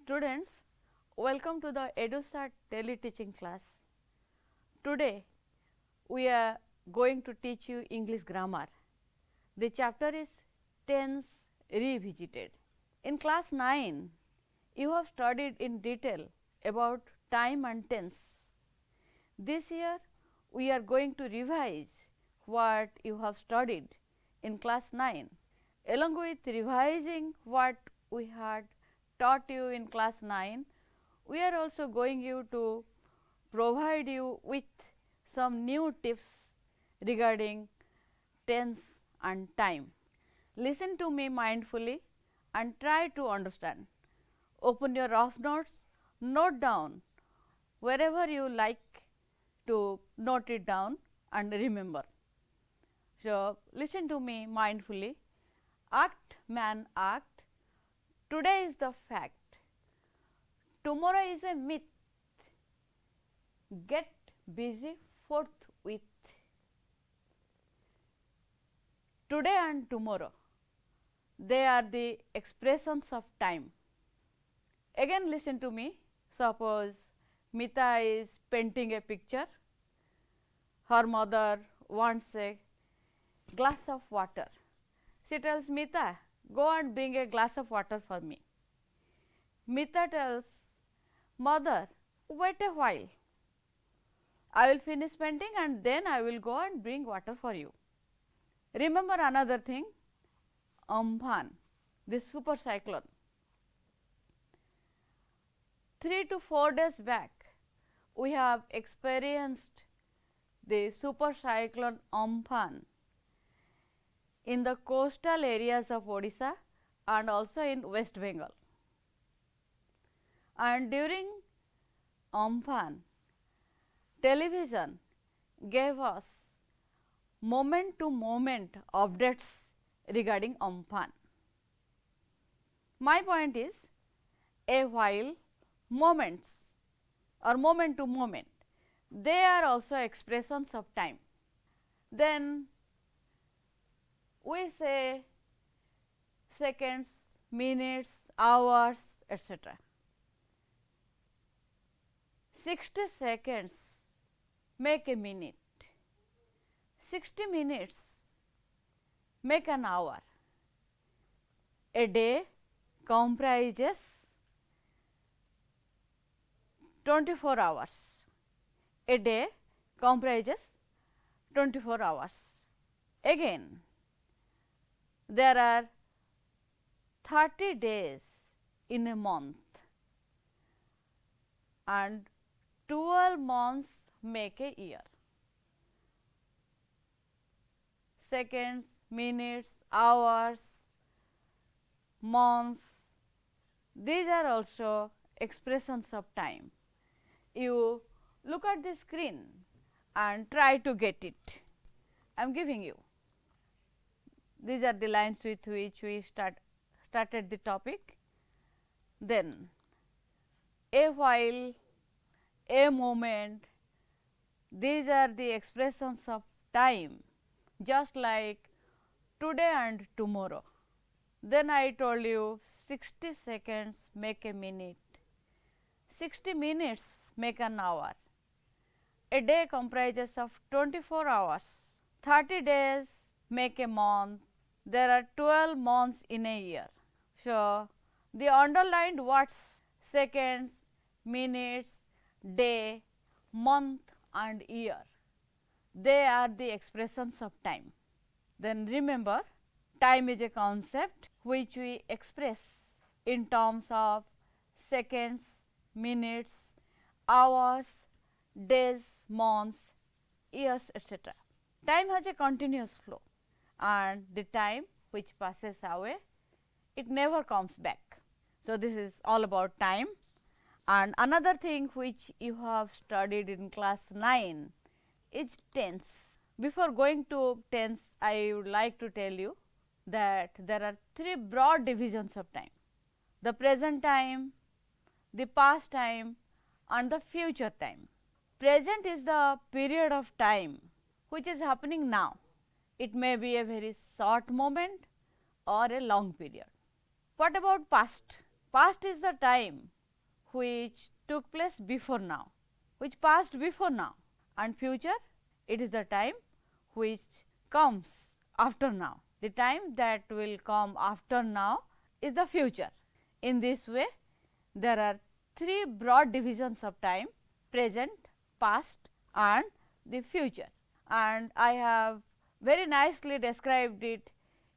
students, welcome to the EDUSAT teleteaching class. Today, we are going to teach you English grammar. The chapter is Tense Revisited. In class 9, you have studied in detail about time and tense. This year, we are going to revise what you have studied in class 9. Along with revising what we had taught you in class 9, we are also going to provide you with some new tips regarding tense and time. Listen to me mindfully and try to understand. Open your rough notes, note down wherever you like to note it down and remember. So, listen to me mindfully. Act, man, act. Today is the fact. Tomorrow is a myth. Get busy forthwith. Today and tomorrow, they are the expressions of time. Again listen to me. Suppose Mita is painting a picture. Her mother wants a glass of water. She tells Mita, go and bring a glass of water for me. Mita tells mother, wait a while. I will finish painting and then I will go and bring water for you. Remember another thing, Amphan, this super cyclone. 3 to 4 days back, we have experienced the super cyclone Amphan in the coastal areas of Odisha and also in West Bengal. And during Amphan, television gave us moment to moment updates regarding Amphan. My point is, a while, moments or moment to moment, they are also expressions of time. Then we say seconds, minutes, hours, etc. 60 seconds make a minute, 60 minutes make an hour. A day comprises 24 hours. A day comprises 24 hours. Again, there are 30 days in a month and 12 months make a year. Seconds, minutes, hours, months, these are also expressions of time. You look at the screen and try to get it. I am giving you. These are the lines with which we started the topic. Then a while, a moment, these are the expressions of time, just like today and tomorrow. Then I told you 60 seconds make a minute, 60 minutes make an hour. A day comprises of 24 hours, 30 days make a month, there are 12 months in a year. So, the underlined words seconds, minutes, day, month and year, they are the expressions of time. Then remember, time is a concept which we express in terms of seconds, minutes, hours, days, months, years, etc. Time has a continuous flow and the time which passes away, it never comes back. So, this is all about time. And another thing which you have studied in class 9 is tense. Before going to tense, I would like to tell you that there are 3 broad divisions of time: the present time, the past time and the future time. Present is the period of time which is happening now. It may be a very short moment or a long period. What about past? Past is the time which took place before now, which passed before now, and future, it is the time which comes after now. The time that will come after now is the future. In this way, there are three broad divisions of time: present, past and the future, and I have very nicely described it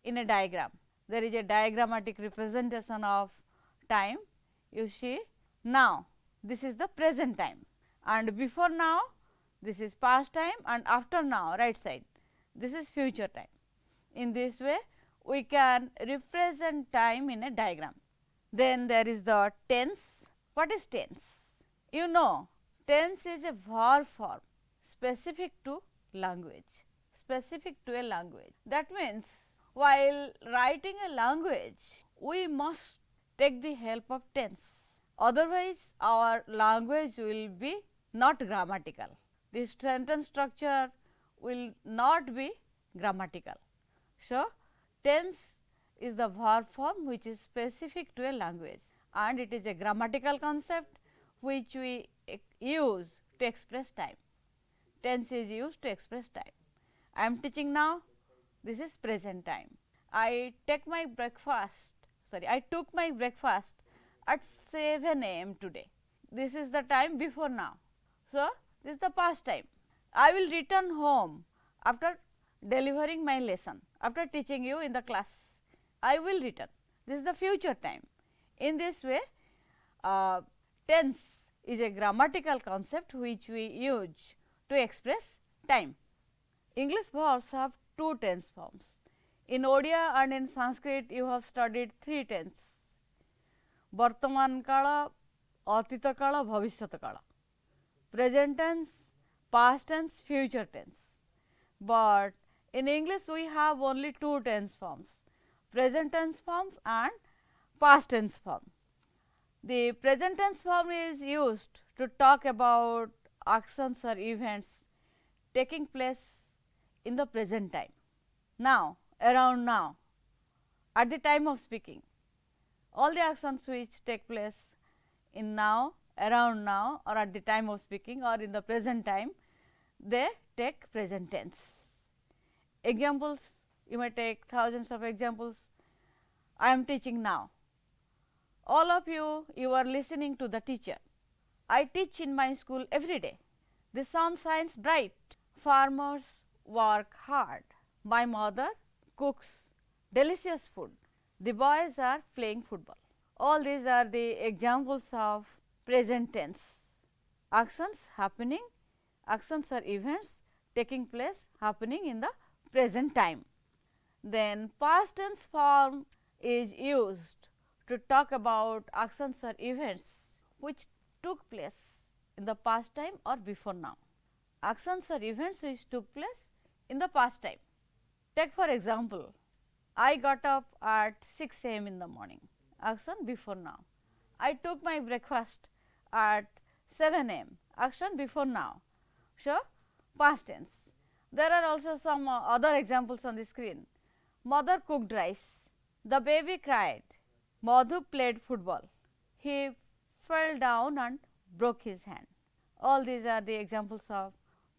in a diagram. There is a diagrammatic representation of time. You see, now this is the present time, and before now this is past time, and after now right side this is future time. In this way, we can represent time in a diagram. Then there is the tense. What is tense? You know, tense is a verb form specific to language, specific to a language. That means, while writing a language, we must take the help of tense, otherwise our language will be not grammatical. The sentence structure will not be grammatical. So, tense is the verb form which is specific to a language, and it is a grammatical concept which we use to express time. Tense is used to express time. I am teaching now, this is present time. I took my breakfast at 7 a.m. today. This is the time before now. So, this is the past time. I will return home after delivering my lesson, after teaching you in the class. I will return. This is the future time. In this way, tense is a grammatical concept which we use to express time. English verbs have two tense forms. In ODIA and in Sanskrit, you have studied three tense: Vartaman kala, Atita kala, Bhavishyat kala. Present tense, past tense, future tense. But in English, we have only two tense forms: present tense forms and past tense form. The present tense form is used to talk about actions or events taking place in the present time. Now, around now, at the time of speaking, all the actions which take place in now, around now, or at the time of speaking, or in the present time, they take present tense. Examples, you may take thousands of examples. I am teaching now. All of you, you are listening to the teacher. I teach in my school every day. The sun shines bright. Farmers work hard. My mother cooks delicious food. The boys are playing football. All these are the examples of present tense. Actions happening, actions or events taking place, happening in the present time. Then past tense form is used to talk about actions or events which took place in the past time or before now. Actions or events which took place in the past time. Take for example, I got up at 6 a.m. in the morning. Action before now. I took my breakfast at 7 a.m. Action before now. So, past tense. There are also some other examples on the screen. Mother cooked rice. The baby cried. Madhu played football. He fell down and broke his hand. All these are the examples of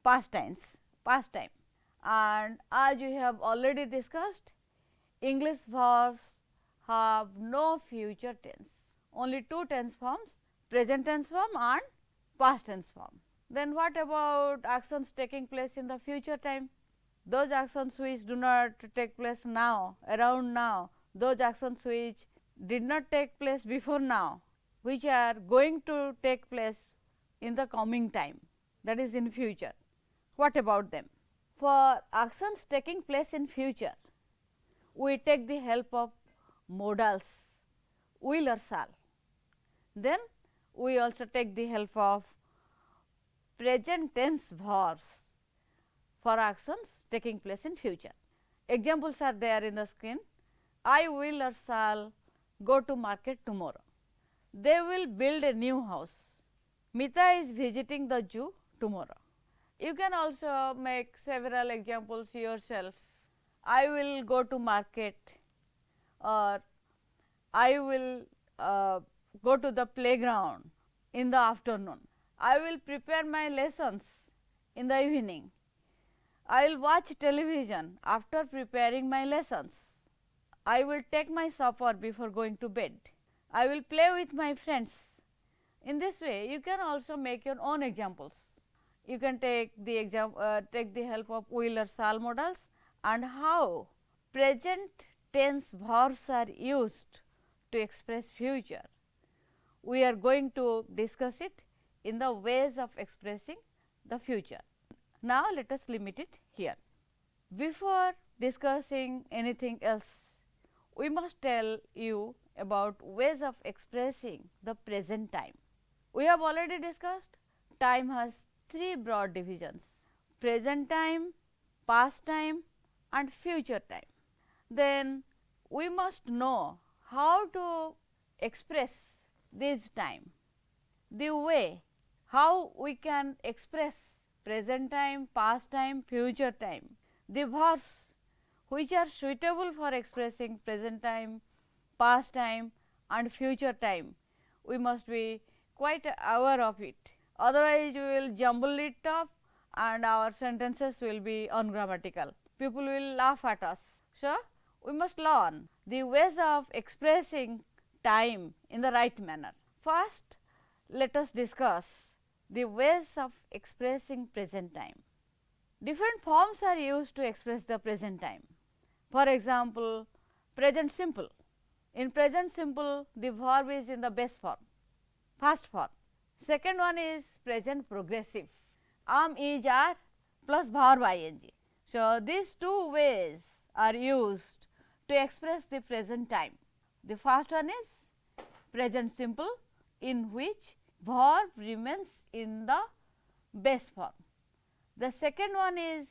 past tense, past time. And as you have already discussed, English verbs have no future tense, only two tense forms: present tense form and past tense form. Then what about actions taking place in the future time? Those actions which do not take place now, around now, those actions which did not take place before now, which are going to take place in the coming time, that is in future. What about them? For actions taking place in future, we take the help of modals, will or shall. Then we also take the help of present tense verbs for actions taking place in future. Examples are there in the screen. I will or shall go to market tomorrow. They will build a new house. Mita is visiting the zoo tomorrow. You can also make several examples yourself. I will go to market, or I will go to the playground in the afternoon. I will prepare my lessons in the evening. I will watch television after preparing my lessons. I will take my supper before going to bed. I will play with my friends. In this way, you can also make your own examples. You can take the help of Wheeler-Stahl models and how present tense verbs are used to express future. We are going to discuss it in the ways of expressing the future. Now, let us limit it here. Before discussing anything else, we must tell you about ways of expressing the present time. We have already discussed time has three broad divisions: present time, past time and future time. Then we must know how to express this time, the way how we can express present time, past time, future time, the verbs which are suitable for expressing present time, past time and future time. We must be quite aware of it, otherwise we will jumble it up and our sentences will be ungrammatical. People will laugh at us. So, we must learn the ways of expressing time in the right manner. First, let us discuss the ways of expressing present time. Different forms are used to express the present time. For example, present simple. In present simple, the verb is in the base form, past form. Second one is present progressive, am, is, are plus verb ing. So, these two ways are used to express the present time. The first one is present simple, in which verb remains in the base form. The second one is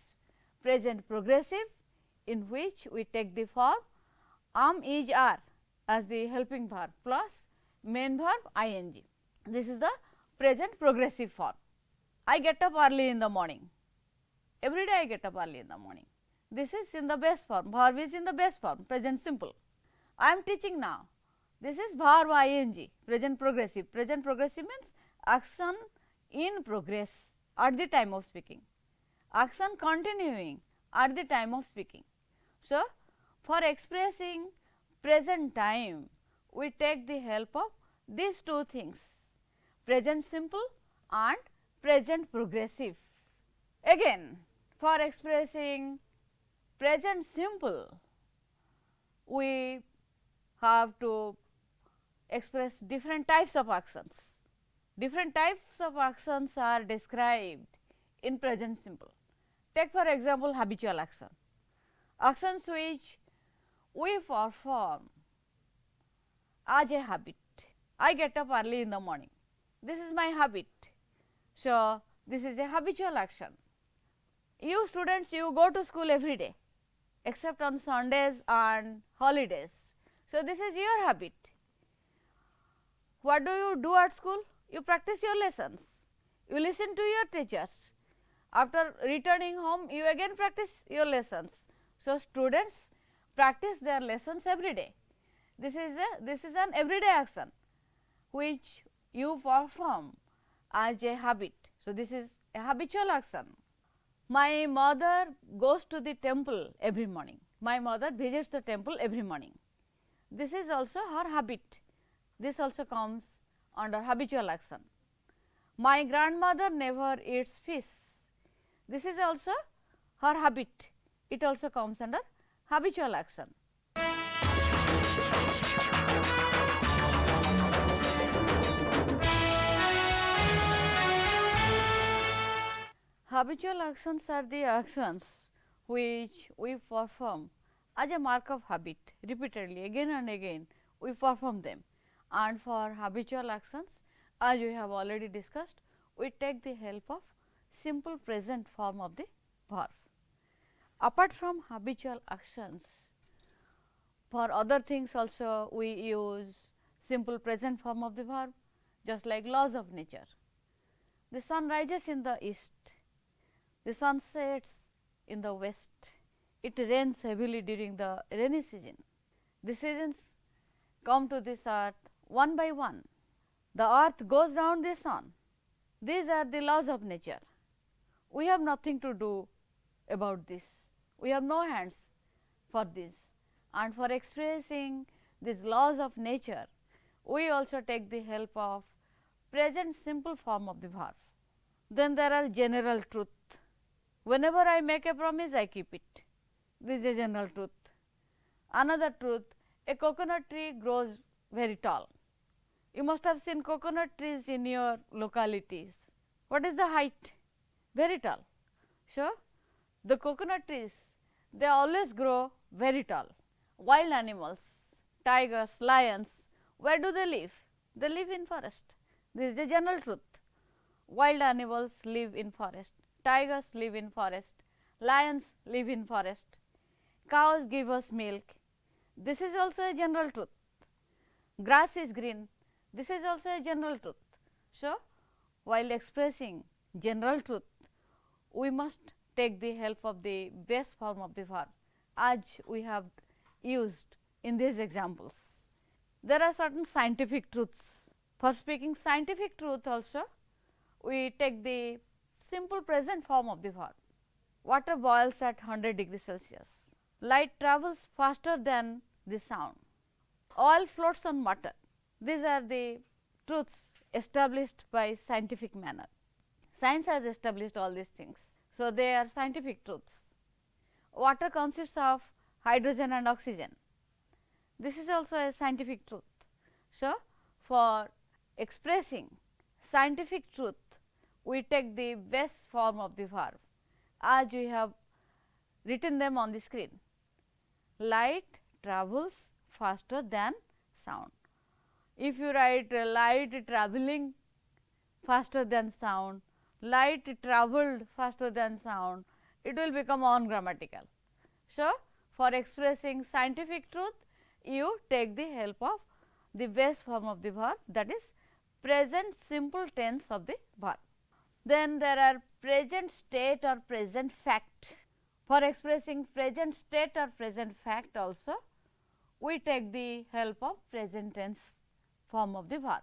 present progressive, in which we take the form am, is, are as the helping verb plus main verb ing. This is the present progressive form. I get up early in the morning. Every day I get up early in the morning. This is in the base form, verb is in the base form, present simple. I am teaching now. This is verb ing, present progressive. Present progressive means action in progress at the time of speaking, action continuing at the time of speaking. So, for expressing present time, we take the help of these two things, present simple and present progressive. Again, for expressing present simple, we have to express different types of actions. Different types of actions are described in present simple. Take for example, habitual action, actions which we perform as a habit. I get up early in the morning. This is my habit. So, this is a habitual action. You students, you go to school every day except on Sundays and holidays. So, this is your habit. What do you do at school? You practice your lessons, you listen to your teachers. After returning home, you again practice your lessons. So, students practice their lessons every day. This is an everyday action which you perform as a habit. So, this is a habitual action. My mother goes to the temple every morning. My mother visits the temple every morning. This is also her habit. This also comes under habitual action. My grandmother never eats fish. This is also her habit. It also comes under habitual action. Habitual actions are the actions which we perform as a mark of habit repeatedly, again and again we perform them. And for habitual actions, as we have already discussed, we take the help of simple present form of the verb. Apart from habitual actions, for other things also we use simple present form of the verb, just like laws of nature. The sun rises in the east, the sun sets in the west, it rains heavily during the rainy season. The seasons come to this earth one by one. The earth goes round the sun. These are the laws of nature. We have nothing to do about this. We have no hands for this, and for expressing these laws of nature, we also take the help of present simple form of the verb. Then there are general truth. Whenever I make a promise, I keep it. This is a general truth. Another truth, a coconut tree grows very tall. You must have seen coconut trees in your localities. What is the height? Very tall. So, the coconut trees, they always grow very tall. Wild animals, tigers, lions, where do they live? They live in forest. This is the general truth. Wild animals live in forest, tigers live in forest, lions live in forest, cows give us milk. This is also a general truth. Grass is green. This is also a general truth. So, while expressing general truth, we must take the help of the base form of the verb, as we have used in these examples. There are certain scientific truths. For speaking scientific truth also, we take the simple present form of the verb. Water boils at 100 degrees Celsius. Light travels faster than the sound. Oil floats on water. These are the truths established by scientific manner. Science has established all these things. So, they are scientific truths. Water consists of hydrogen and oxygen. This is also a scientific truth. So, for expressing scientific truth, we take the base form of the verb, as we have written them on the screen. Light travels faster than sound. If you write light traveling faster than sound, light travelled faster than sound, it will become ungrammatical. So, for expressing scientific truth, you take the help of the base form of the verb, that is present simple tense of the verb. Then there are present state or present fact. For expressing present state or present fact also, we take the help of present tense form of the verb.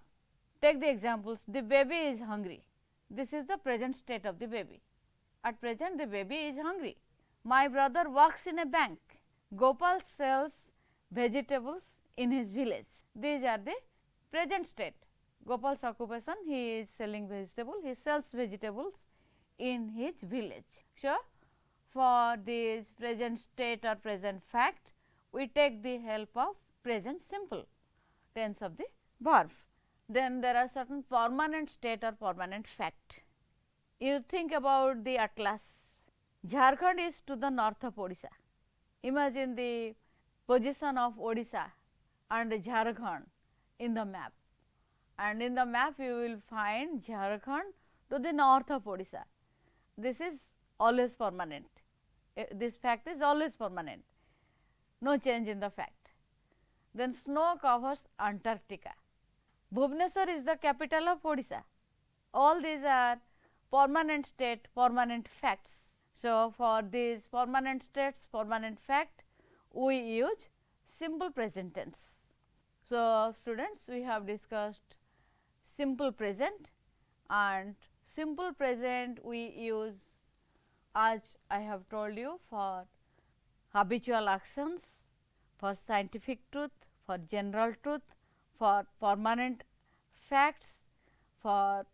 Take the examples, the baby is hungry. This is the present state of the baby. At present the baby is hungry. My brother works in a bank. Gopal sells vegetables in his village. These are the present state. Gopal's occupation, he is selling vegetable, he sells vegetables in his village. So, for this present state or present fact, we take the help of present simple tense of the verb. Then there are certain permanent state or permanent fact. You think about the atlas. Jharkhand is to the north of Odisha. Imagine the position of Odisha and Jharkhand in the map, and in the map you will find Jharkhand to the north of Odisha. This is always permanent. This fact is always permanent, no change in the fact. Then snow covers Antarctica. Bhubaneswar is the capital of Odisha. All these are permanent state, permanent facts. So, for these permanent states, permanent fact, we use simple present tense. So, students, we have discussed simple present, and simple present we use, as I have told you, for habitual actions, for scientific truth, for general truth, for permanent facts, for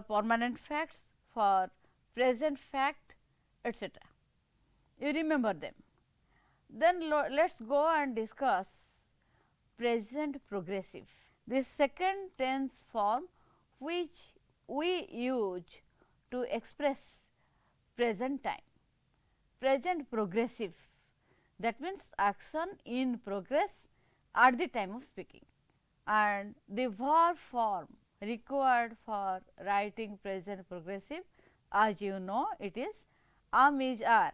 permanent facts, for present fact, etc. You remember them. Then let us go and discuss present progressive. This second tense form which we use to express present time. Present progressive, that means action in progress at the time of speaking, and the verb form required for writing present progressive, as you know, it is am, is, are,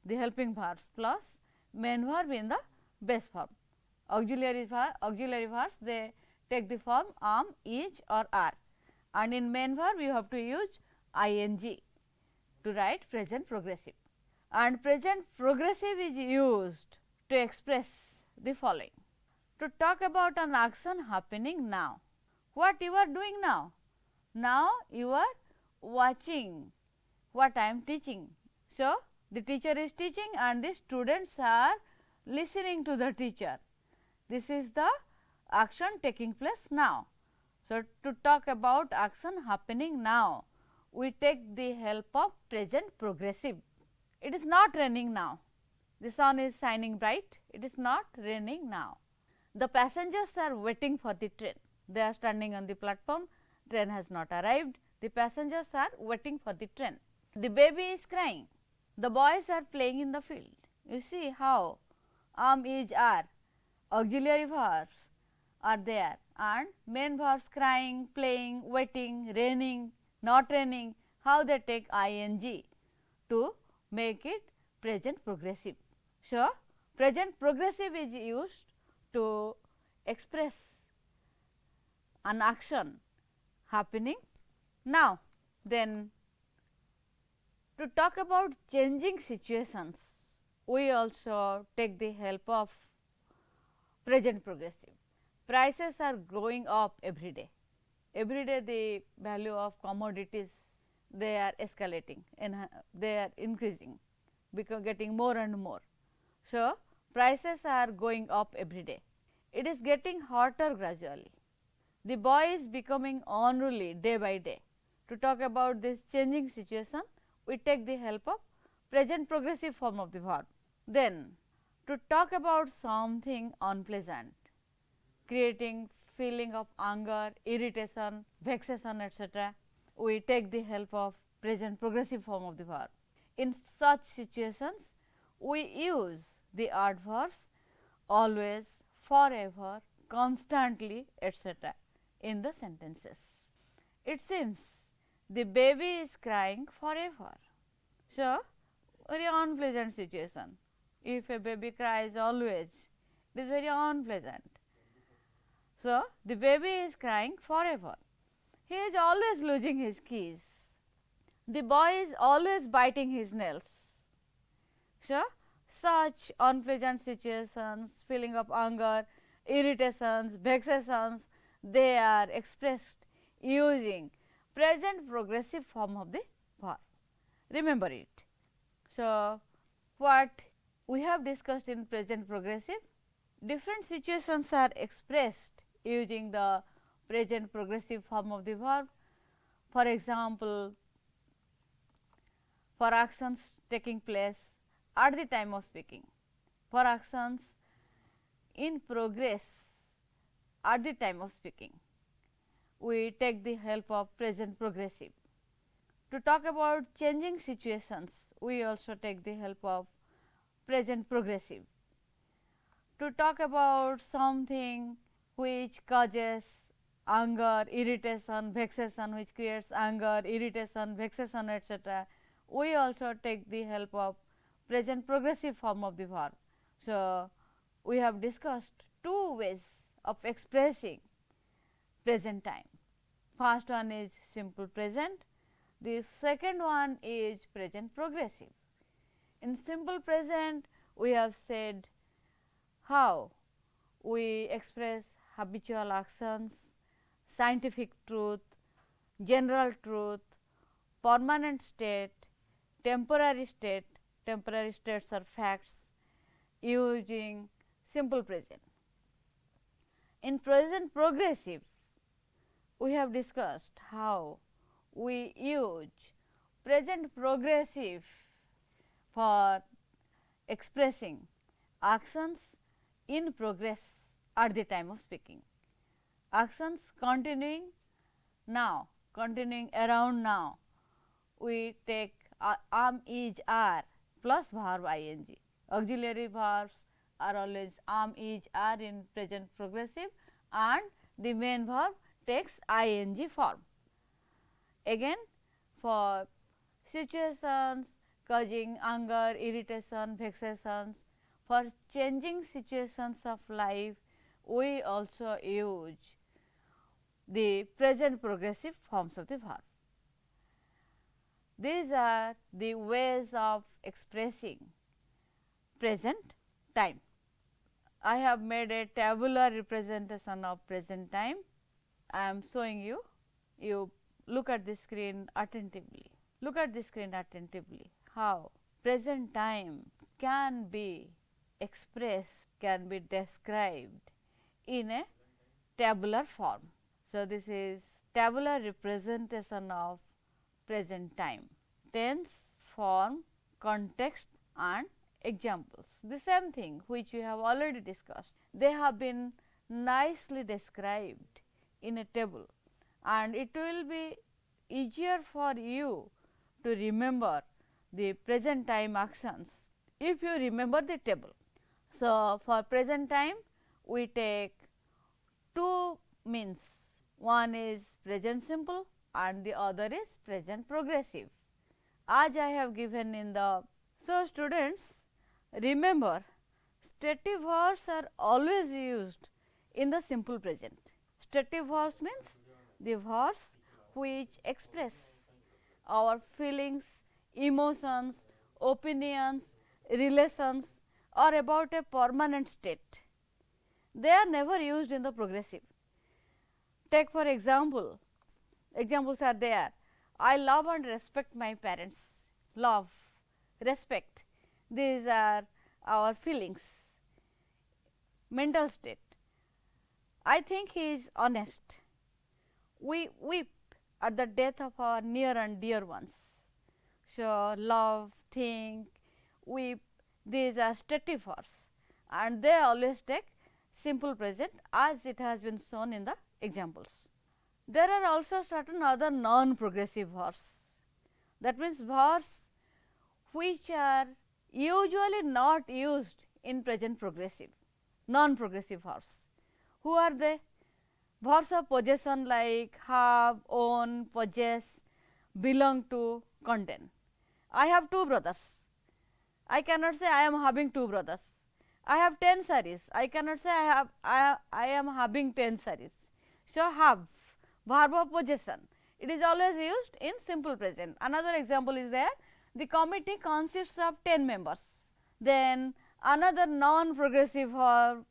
the helping verbs plus main verb in the base form. Auxiliary verbs, they take the form am, is or are, and in main verb you have to use ing to write present progressive. And present progressive is used to express the following: to talk about an action happening now. What you are doing now? Now you are watching what I am teaching. So, the teacher is teaching and the students are listening to the teacher. This is the action taking place now. So, to talk about action happening now, we take the help of present progressive. It is not raining now. The sun is shining bright. It is not raining now. The passengers are waiting for the train. They are standing on the platform. Train has not arrived. The passengers are waiting for the train. The baby is crying. The boys are playing in the field. You see how is, are, auxiliary verbs are there, and main verbs crying, playing, waiting, raining, not raining, how they take ing to make it present progressive. So, present progressive is used to express an action happening now. Then, to talk about changing situations, we also take the help of present progressive. Prices are going up every day. Every day the value of commodities, they are escalating and they are increasing, because getting more and more. So, prices are going up every day. It is getting hotter gradually. The boy is becoming unruly day by day. To talk about this changing situation, we take the help of present progressive form of the verb. Then, to talk about something unpleasant, creating feeling of anger, irritation, vexation, etc., we take the help of present progressive form of the verb. In such situations, we use the adverbs always, forever, constantly, etc., in the sentences. It seems the baby is crying forever. So, very unpleasant situation. If a baby cries always, it is very unpleasant. So, the baby is crying forever. He is always losing his keys. The boy is always biting his nails. So, such unpleasant situations, feeling of anger, irritations, vexations, they are expressed using present progressive form of the verb. Remember it. So, what we have discussed in present progressive, different situations are expressed using the present progressive form of the verb. For example, for actions taking place at the time of speaking, for actions in progress at the time of speaking, we take the help of present progressive. To talk about changing situations, we also take the help of present progressive. To talk about something which causes anger, irritation, vexation, which creates anger, irritation, vexation, etc., we also take the help of present progressive form of the verb. So, we have discussed two ways of expressing present time. First one is simple present, the second one is present progressive. In simple present, we have said how we express habitual actions, scientific truth, general truth, permanent state, temporary states are facts using simple present. In present progressive, we have discussed how we use present progressive for expressing actions in progress at the time of speaking. Actions continuing now, continuing around now, we take am, is, are plus verb ing. Auxiliary verbs are always am, is, are in present progressive, and the main verb takes ing form. Again, for situations causing anger, irritation, vexations, for changing situations of life, we also use the present progressive forms of the verb. These are the ways of expressing present time. I have made a tabular representation of present time. I am showing you. You look at the screen attentively. Look at the screen attentively. How present time can be expressed, can be described in a tabular form. So, this is tabular representation of present time. Tense, form, context and examples. The same thing which we have already discussed. They have been nicely described in a table, and it will be easier for you to remember the present time actions if you remember the table. So, for present time we take two means, one is present simple and the other is present progressive, as I have given in the. So, students, remember, stative verbs are always used in the simple present. Stative verbs means the verbs which express our feelings, emotions, opinions, relations or about a permanent state. They are never used in the progressive. Take for example, examples are there. I love and respect my parents. Love, respect, these are our feelings, mental state. I think he is honest. We weep at the death of our near and dear ones. So, love, think, weep, these are stative verbs and they always take simple present as it has been shown in the examples. There are also certain other non-progressive verbs. That means verbs which are usually not used in present progressive, non-progressive verbs. Who are they? Verbs of possession like have, own, possess, belong to, contain. I have two brothers. I cannot say I am having two brothers. I have 10 sarees. I cannot say I am having 10 sarees. So, have, verb of possession, it is always used in simple present. Another example is there, the committee consists of 10 members. Then another non-progressive verb,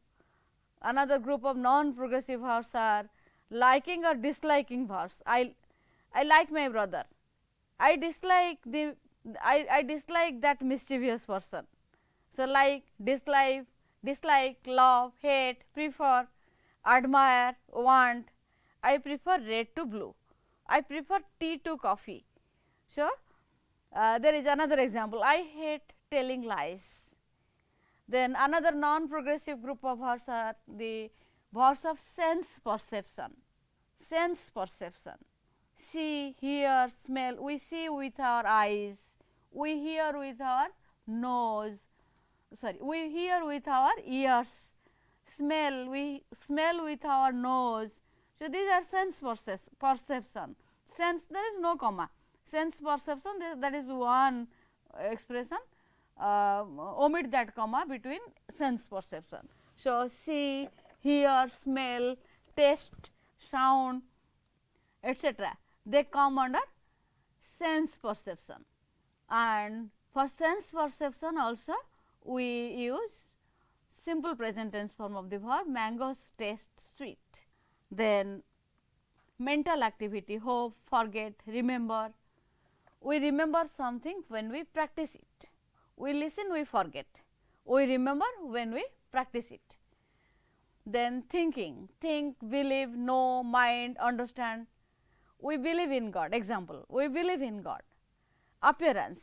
another group of non-progressive verbs are liking or disliking verbs. I like my brother. I dislike I dislike that mischievous person. So, like, dislike, love, hate, prefer, admire, want. I prefer red to blue. I prefer tea to coffee. So, there is another example, I hate telling lies. Then another non-progressive group of verbs are the verbs of sense perception. Sense perception, see, hear, smell. We see with our eyes, we hear with our nose, we hear with our ears, smell, we smell with our nose. So, these are sense perception. Sense, there is no comma. Sense perception, that is one expression, omit that comma between sense perception. So, see, hear, smell, taste, sound, etc. they come under sense perception. And for sense perception also we use simple present tense form of the verb, mangoes taste sweet. Then mental activity, hope, forget, remember. We remember something when we practice it. We listen, we forget. We remember when we practice it. Then thinking, think, believe, know, mind, understand. We believe in God. Example, we believe in God. Appearance,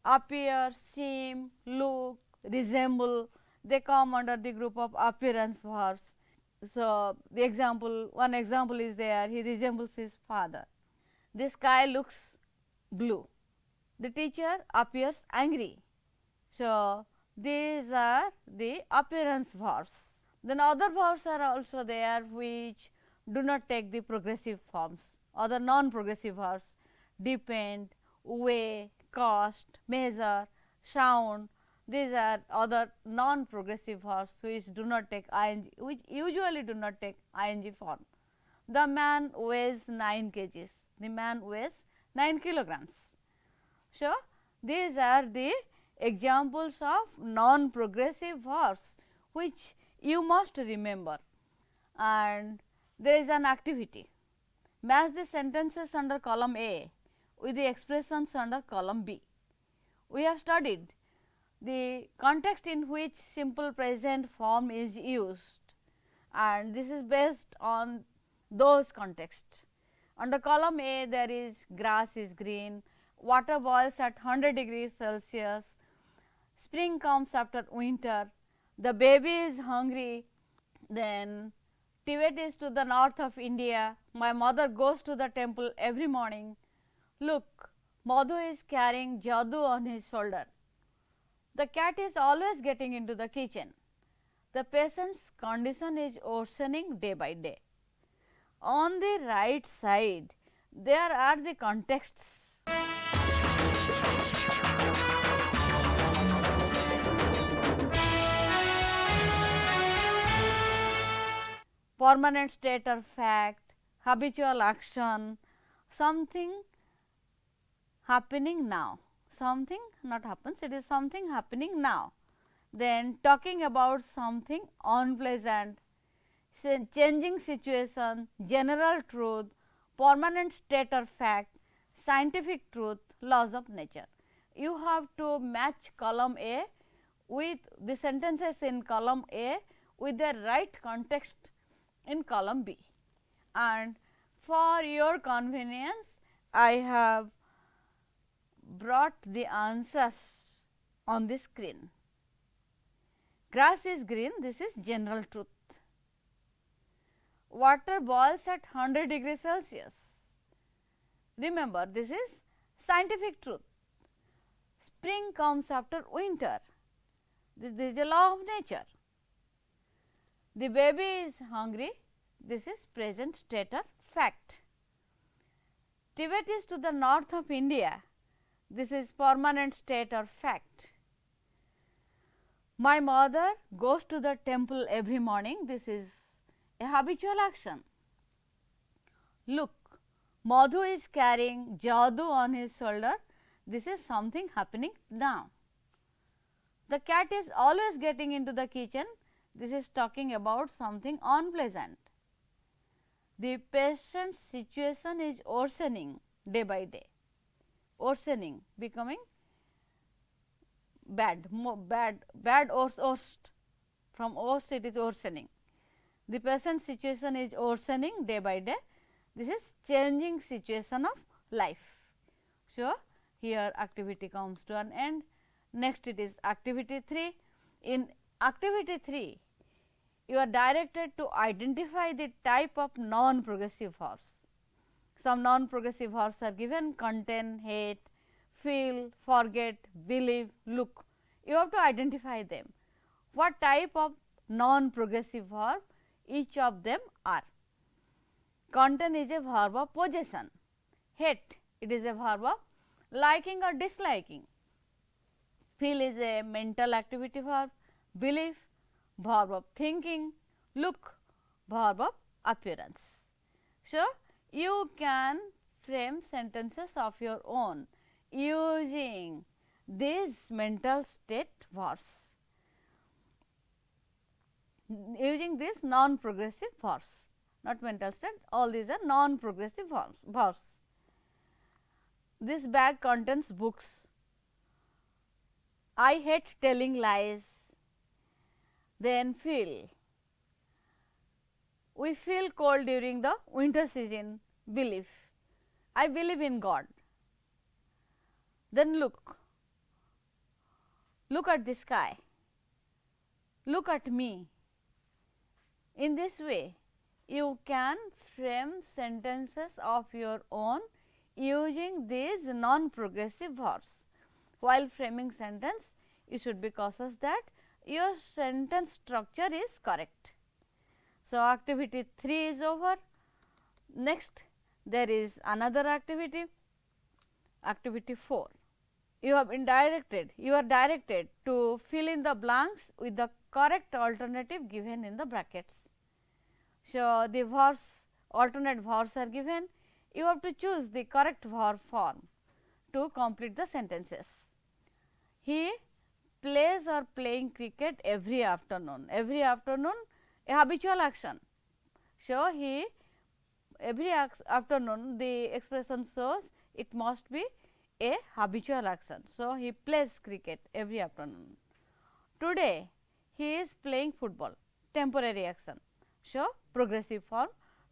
appear, seem, look, resemble, they come under the group of appearance verbs. So, the example, one example is there, he resembles his father. The sky looks blue. The teacher appears angry. So, these are the appearance verbs. Then other verbs are also there which do not take the progressive forms. Other non-progressive verbs, depend, weigh, cost, measure, sound. These are other non-progressive verbs which do not take ing, which usually do not take ing form. The man weighs 9 kgs. The man weighs 9 kilograms. So, these are the examples of non-progressive verbs which you must remember. And there is an activity. Match the sentences under column A with the expressions under column B. We have studied the context in which simple present form is used, and this is based on those contexts. Under column A, there is grass is green, water boils at 100 degrees Celsius, spring comes after winter, the baby is hungry, then Tibet is to the north of India, my mother goes to the temple every morning, look, Madhu is carrying Jadu on his shoulder. The cat is always getting into the kitchen. The patient's condition is worsening day by day. On the right side, there are the contexts. Permanent state or fact, habitual action, something happening now, something not happens, it is something happening now. Then talking about something unpleasant, changing situation, general truth, permanent state or fact, scientific truth, laws of nature. You have to match column A with the sentences in column A with the right context in column B. And for your convenience, I have brought the answers on the screen. Grass is green, this is general truth. Water boils at 100 degrees Celsius. Remember, this is scientific truth. Spring comes after winter, this is a law of nature. The baby is hungry, this is present state or fact. Tibet is to the north of India, this is permanent state or fact. My mother goes to the temple every morning, this is a habitual action. Look, Madhu is carrying Jadu on his shoulder, this is something happening now. The cat is always getting into the kitchen, this is talking about something unpleasant. The patient's situation is worsening day by day, worsening, becoming bad, bad or worst, from worst it is worsening. The patient's situation is worsening day by day, this is changing situation of life. So, here activity comes to an end. Next it is activity 3. In activity 3, you are directed to identify the type of non-progressive verbs. Some non-progressive verbs are given: contain, hate, feel, forget, believe, look. You have to identify them. What type of non-progressive verb each of them are? Contain is a verb of possession. Hate, it is a verb of liking or disliking. Feel is a mental activity verb. Believe, verb of thinking. Look, verb of appearance. So, you can frame sentences of your own using these mental state verbs, using these non-progressive verbs, not mental state, all these are non-progressive verbs. This bag contains books. I hate telling lies. Then feel, we feel cold during the winter season. Believe, I believe in God. Then look, look at the sky, look at me. In this way, you can frame sentences of your own using these non-progressive verbs. While framing sentence, you should be cautious that your sentence structure is correct. So, activity 3 is over. Next, there is another activity, activity 4. You have been directed, you are directed to fill in the blanks with the correct alternative given in the brackets. So, the verbs, alternate verbs are given, you have to choose the correct verb form to complete the sentences. He plays or playing cricket every afternoon. Every afternoon a habitual action. So, he every afternoon the expression shows it must be a habitual action. So, he plays cricket every afternoon. Today he is playing football, temporary action. So, progressive form,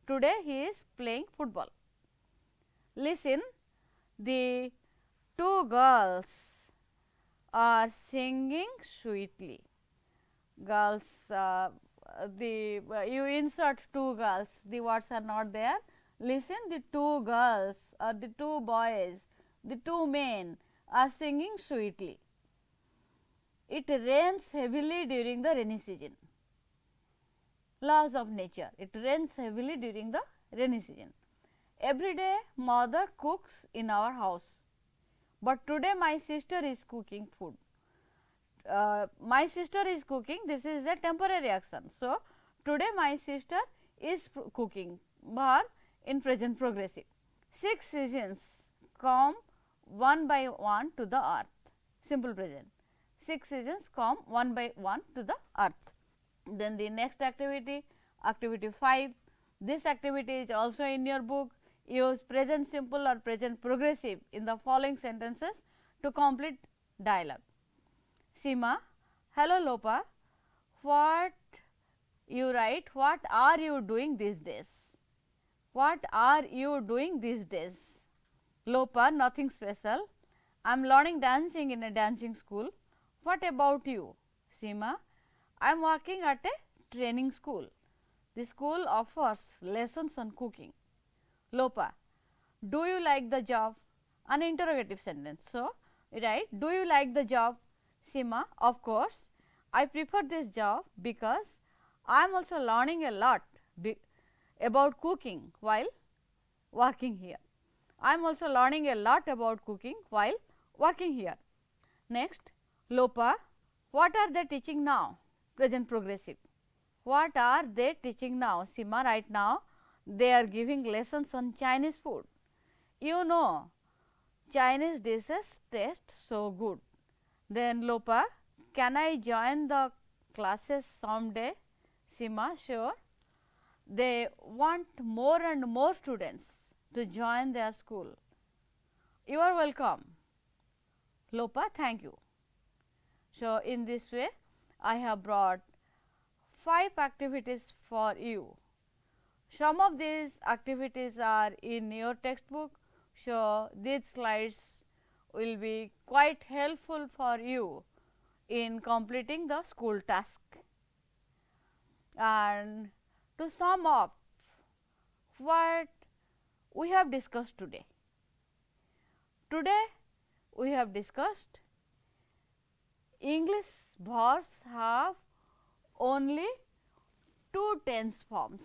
today he is playing football. Listen, the two girls are singing sweetly. Girls, you insert two girls, the words are not there. Listen, the two girls or the two boys, the two men are singing sweetly. It rains heavily during the rainy season. Laws of nature, it rains heavily during the rainy season. Every day mother cooks in our house, but today my sister is cooking food. My sister is cooking, this is a temporary action. So, today my sister is cooking, but in present progressive. 6 seasons come one by one to the earth, simple present. 6 seasons come one by one to the earth. Then the next activity, activity 5. This activity is also in your book. Use present simple or present progressive in the following sentences to complete dialogue. Seema, hello Lopa, what you write, what are you doing these days? What are you doing these days? Lopa, nothing special. I am learning dancing in a dancing school. What about you? Seema, I am working at a training school. The school offers lessons on cooking. Lopa, do you like the job? An interrogative sentence. So, write, do you like the job? Seema, of course, I prefer this job because I am also learning a lot about cooking while working here. I am also learning a lot about cooking while working here. Next, Lopa, what are they teaching now? Present progressive. What are they teaching now? Seema, right now they are giving lessons on Chinese food. You know, Chinese dishes taste so good. Then Lopa, can I join the classes someday? Seema, sure. They want more and more students to join their school. You are welcome. Lopa, thank you. So, in this way I have brought 5 activities for you. Some of these activities are in your textbook. So, these slides will be quite helpful for you in completing the school task. And to sum up what we have discussed today. Today we have discussed English verbs have only 2 tense forms,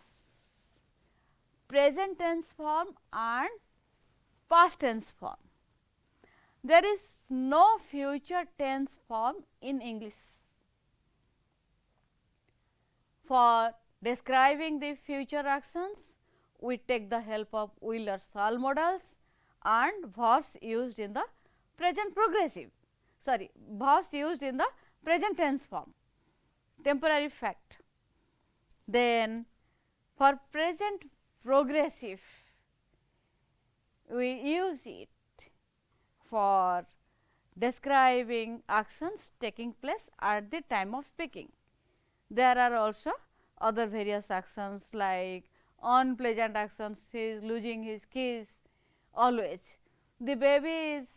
present tense form and past tense form. There is no future tense form in English. For describing the future actions, we take the help of Wheeler-Schall models and verbs used in the present progressive, verbs used in the present tense form, temporary fact. Then for present progressive, we use it for describing actions taking place at the time of speaking. There are also other various actions like unpleasant actions, he is losing his keys always, the baby is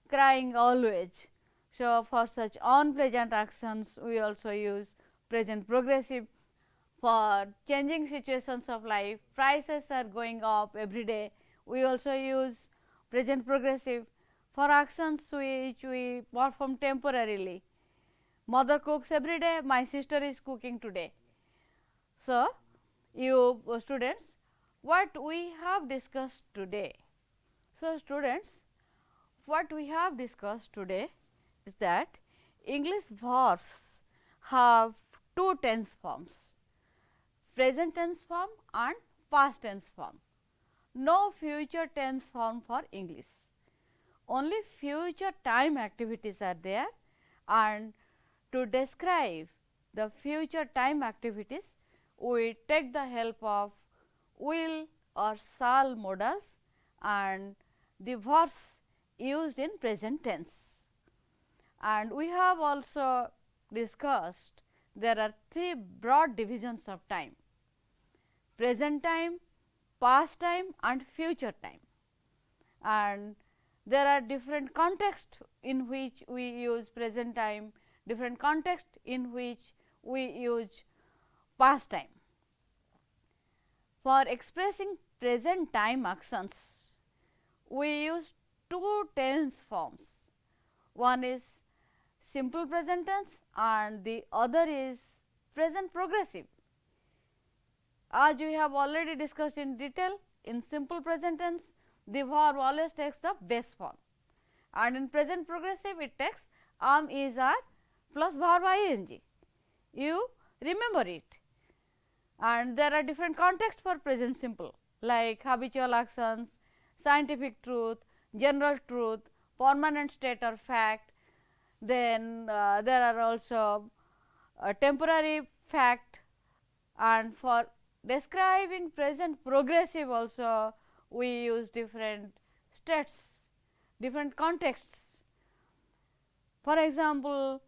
crying always. So, for such unpleasant actions we also use present progressive. For changing situations of life, prices are going up every day, we also use present progressive. For actions which we perform temporarily, mother cooks every day, my sister is cooking today. So, you students, what we have discussed today. So, students, what we have discussed today is that English verbs have 2 tense forms, present tense form and past tense form. No future tense form for English. Only future time activities are there and to describe the future time activities, we take the help of will or shall modals and the verbs used in present tense. And we have also discussed there are three broad divisions of time: present time, past time and future time. And there are different contexts in which we use present time, different contexts in which we use past time. For expressing present time actions, we use two tense forms. One is simple present tense and the other is present progressive. As we have already discussed in detail, in simple present tense the verb always takes the base form, and in present progressive it takes am, is, are plus verb ing. You remember it. And there are different contexts for present simple, like habitual actions, scientific truth, general truth, permanent state or fact. Then there are also temporary fact, and for describing present progressive also we use different states, different contexts. For example,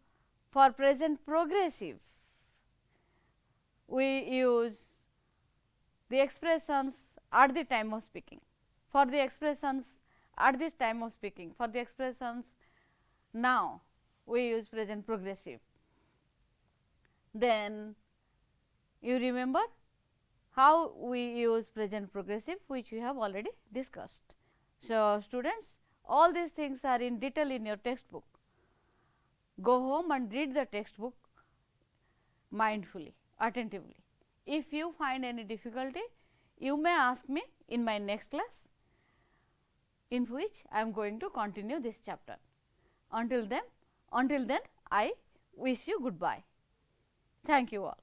for present progressive we use the expressions at the time of speaking. For the expressions at this time of speaking, for the expressions now, we use present progressive. Then you remember how we use present progressive, which we have already discussed. So, students, all these things are in detail in your textbook. Go home and read the textbook mindfully, attentively. If you find any difficulty, you may ask me in my next class, in which I am going to continue this chapter. Until then, I wish you goodbye. Thank you all.